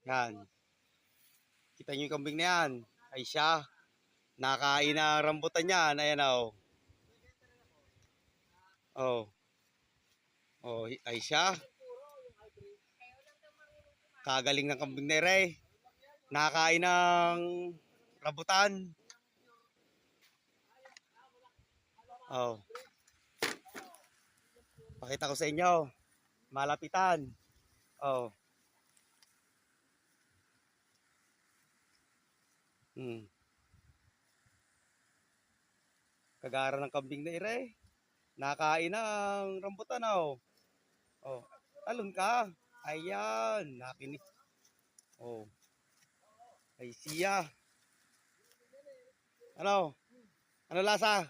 Yan. Kita nyo yung kambing na yan. Ay siya. Nakain na rambutan yan. Ayan o. Oh. Oh, ay siya. Kagaling ng kambing na ere. Nakain ng rambutan. Oh. Pakita ko sa inyo. Malapitan. Oh. Kagara ng kambing na ere. Nakain ng rambutan oh. Oh. Talon ka. Ayan. Nakinis. Oh. Ay siya. Ano? Ano lasa?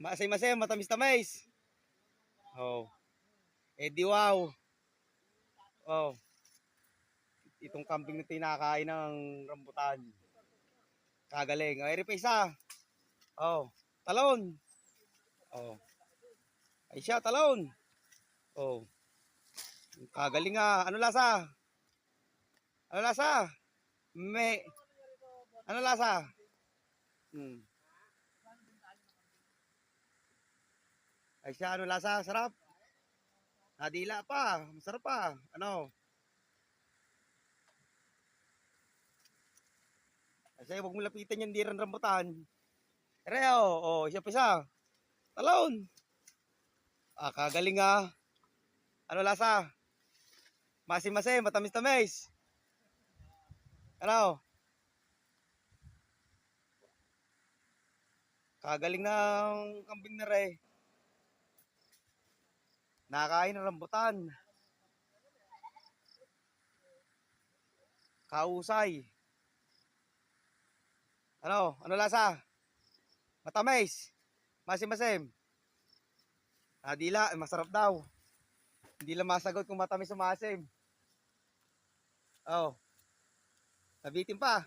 Maasay-masay, matamis-tamis. Oh. Eh di wow. Oh. Itong kambing na tinakain ng rambutan. Kagaling. Ay, pa isa. Oh. Talon. Oh. Ay siya, talon. Oh. Kagaling nga. Ano lasa? Ano lasa? Ano lasa? Ay siya, ano lasa? Sarap. Nadila pa. Masarap pa. Ano? Kasi huwag mo lapitan yung diran rambutan. Reo, oh, siya pa isa. Talon. Kagaling nga. Ano lasa? Masim-masim, matamis-tamis. Ano? Kagaling ng kambing na re. Nakain ng rambutan. Kausay. Ano? Ano lasa? Matamis. Masim-masim. Dila, masarap daw. Hindi lang masagot kung matamis o masim. Oh. Nabitin pa.